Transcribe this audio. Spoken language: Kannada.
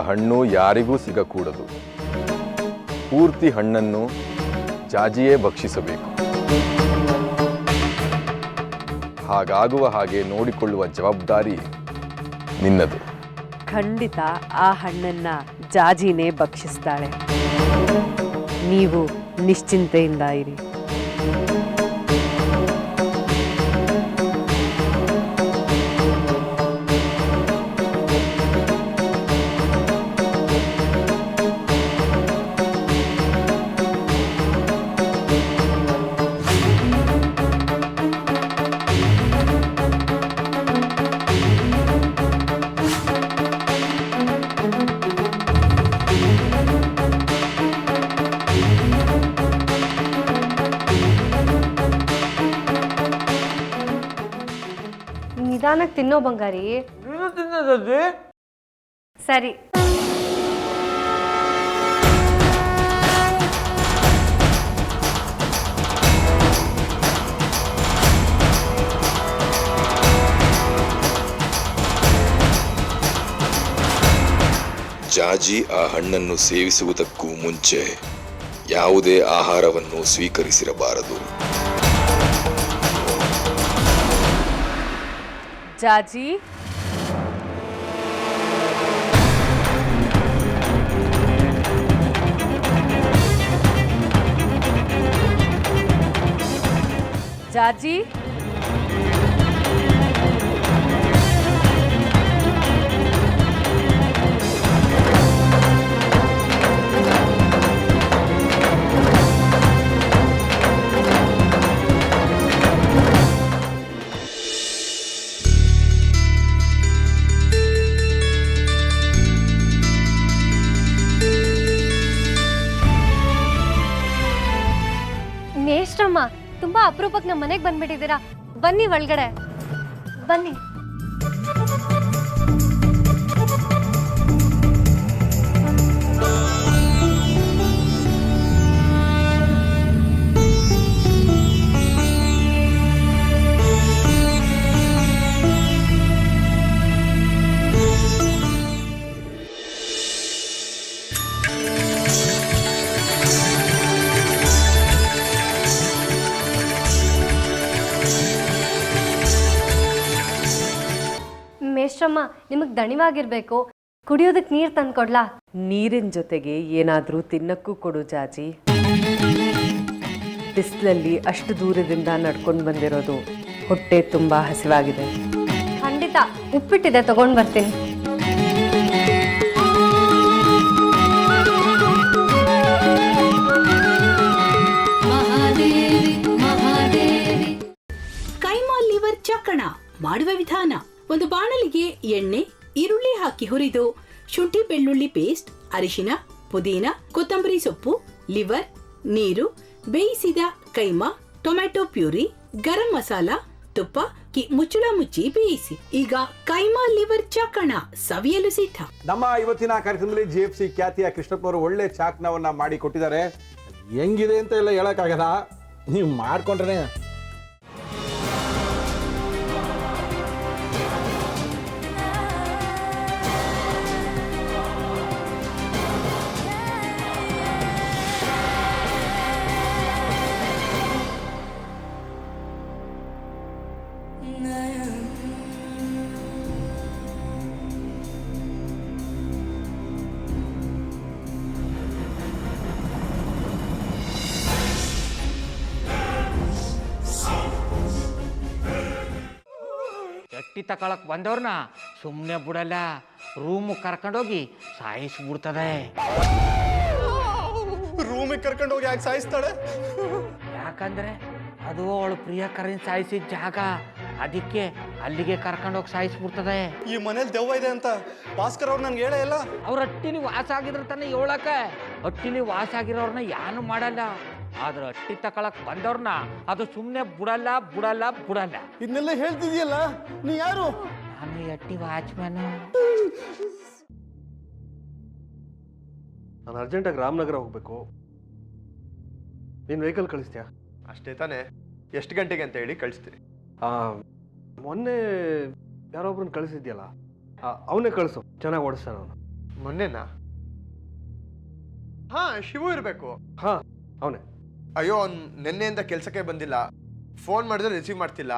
ಹಣ್ಣು ಯಾರಿಗೂ ಸಿಗಕೂಡದು. ಪೂರ್ತಿ ಹಣ್ಣನ್ನು ಜಾಜಿಯೇ ಭಕ್ಷಿಸಬೇಕು. ಹಾಗಾಗುವ ಹಾಗೆ ನೋಡಿಕೊಳ್ಳುವ ಜವಾಬ್ದಾರಿ ನಿನ್ನದು. ಖಂಡಿತ ಆ ಹಣ್ಣನ್ನ ಜಾಜಿನೇ ಭಕ್ಷಿಸ್ತಾಳೆ. ನೀವು ನಿಶ್ಚಿಂತೆಯಿಂದ ಇರಿ. ನಿಧಾನಕ್ಕೆ ತಿನ್ನೋ ಬಂಗಾರಿ. ಸರಿ. ಜಾಜಿ ಆ ಹಣ್ಣನ್ನು ಸೇವಿಸುವುದಕ್ಕೂ ಮುಂಚೆ ಯಾವುದೇ ಆಹಾರವನ್ನು ಸ್ವೀಕರಿಸಿರಬಾರದು. ಜಾಜಿ, ಜಾಜಿ, ನೇಶ್ರಮ್ಮ, ತುಂಬಾ ಅಪರೂಪಕ್ಕೆ ನಮ್ಮ ಮನೆಗೆ ಬಂದ್ಬಿಟ್ಟಿದ್ದೀರಾ. ಬನ್ನಿ ಒಳಗಡೆ ಬನ್ನಿ. ಮೇಶ್ರಮ್ಮ, ನಿಮಗೆ ದಣಿವಾಗಿರ್ಬೇಕು, ಕುಡಿಯೋದಕ್ಕೆ ನೀರು ತಂದ್ಕೊಡ್ಲಾ? ನೀರಿನ ಜೊತೆಗೆ ಏನಾದರೂ ತಿನ್ನಕ್ಕೂ ಕೊಡು ಜಾಜಿ. ಬಿಸಿಲಲ್ಲಿ ಅಷ್ಟು ದೂರದಿಂದ ನಡ್ಕೊಂಡು ಬಂದಿರೋದು, ಹೊಟ್ಟೆ ತುಂಬಾ ಹಸಿವಾಗಿದೆ. ಖಂಡಿತ ಉಪ್ಪಿಟ್ಟಿದೆ, ತಗೊಂಡು ಬರ್ತೀನಿ. ಕೈಮಾ ಲಿವರ್ ಚಕ್ಕಣ ಮಾಡುವ ವಿಧಾನ: ಒಂದು ಬಾಣಲಿಗೆ ಎಣ್ಣೆ, ಈರುಳ್ಳಿ ಹಾಕಿ ಹುರಿದು ಶುಂಠಿ ಬೆಳ್ಳುಳ್ಳಿ ಪೇಸ್ಟ್, ಅರಿಶಿನ, ಪುದೀನ, ಕೊತ್ತಂಬರಿ ಸೊಪ್ಪು, ಲಿವರ್, ನೀರು, ಬೇಯಿಸಿದ ಕೈಮಾ, ಟೊಮ್ಯಾಟೊ ಪ್ಯೂರಿ, ಗರಂ ಮಸಾಲ, ತುಪ್ಪ ಮುಚ್ಚಳ ಮುಚ್ಚಿ ಬೇಯಿಸಿ. ಈಗ ಕೈಮಾ ಲಿವರ್ ಚಾಕಣ ಸವಿಯಲು ಸಿದ್ಧ. ನಮ್ಮ ಇವತ್ತಿನ ಕಾರ್ಯಕ್ರಮದಲ್ಲಿ GFC ಖ್ಯಾತಿಯ ಕೃಷ್ಣಪ್ಪನವರು ಒಳ್ಳೆ ಚಾಕ್ನವನ್ನ ಮಾಡಿ ಕೊಟ್ಟಿದ್ದಾರೆ. ಹೆಂಗಿದೆ ಅಂತ ಎಲ್ಲ ಹೇಳಕ್ಕಾಗಲ್ಲ, ನೀವು ಮಾಡ್ಕೊಂಡ್ರೆ. ಎಟ್ಟಿ ತಕೊಳಕ್ ಬಂದವ್ರನ್ನ ಸುಮ್ಮನೆ ಬಿಡಲ್ಲ, ರೂಮ್ ಕರ್ಕೊಂಡೋಗಿ ಸಾಯಿಸ್ಬಿಡ್ತದೆ. ರೂಮಿಗೆ ಕರ್ಕೊಂಡೋಗಿ ಯಾಕೆ ಸಾಯಿಸ್ತಾಳೆ? ಯಾಕಂದ್ರೆ ಅದು ಅವಳು ಪ್ರಿಯಕರನ್ ಸಾಯಿಸಿದ ಜಾಗ, ಅದಕ್ಕೆ ಅಲ್ಲಿಗೆ ಕರ್ಕೊಂಡೋಗಿ ಸಾಯಿಸ್ಬಿಡ್ತದೆ. ಈ ಮನೇಲಿ ದೆವ್ವ ಇದೆ ಅಂತ ಭಾಸ್ಕರ್ ಅವ್ರು ನನ್ಗೆ ಹೇಳೇ ಇಲ್ಲ. ಅವ್ರ ಹಟ್ಟಿಲಿ ವಾಸ ಆಗಿದ್ರೆ ತಾನೆ ಹೇಳಕ. ಹಟ್ಟಿಲಿ ವಾಸ ಆಗಿರೋರ್ನ ಏನು ಮಾಡಲ್ಲ, ಆದ್ರೆ ಹಟ್ಟಿ ತಕೊಳಕ್ ಬಂದವ್ರನ್ನ ಅದು ಸುಮ್ಮನೆ ಬಿಡಲ್ಲ ಬಿಡಲ್ಲ ಬಿಡಲ್ಲ. ಇದನ್ನೆಲ್ಲ ಹೇಳ್ತಿದ್ಯಲ್ಲ, ನೀ ಯಾರು? ನಾನು ಹಟ್ಟಿ ವಾಚ್ಮ್ಯಾನ್. ನಾನು ಅರ್ಜೆಂಟಾಗಿ ರಾಮನಗರ ಹೋಗ್ಬೇಕು. ನೀನು ವೆಹಿಕಲ್ ಕಳಿಸ್ತೀಯಾ? ಅಷ್ಟೇ ತಾನೇ. ಎಷ್ಟು ಗಂಟೆಗೆ ಅಂತ ಹೇಳಿ ಕಳಿಸ್ತೀನಿ. ಮೊನ್ನೆ ಯಾರೊಬ್ರನ್ನ ಕಳಿಸಿದ್ಯಲ್ಲ, ಅವನೇ ಕಳಿಸು, ಚೆನ್ನಾಗಿ ಓಡಿಸ್ತಾನೆ ಅವನು. ಮೊನ್ನೆನಾ? ಹಾ, ಶಿವು ಇರಬೇಕು. ಹಾ, ಅವನೇ. ಅಯ್ಯೋ, ಅವ್ನು ನಿನ್ನೆಯಿಂದ ಕೆಲಸಕ್ಕೆ ಬಂದಿಲ್ಲ. ಫೋನ್ ಮಾಡಿದ್ರೆ ರಿಸೀವ್ ಮಾಡ್ತಿಲ್ಲ.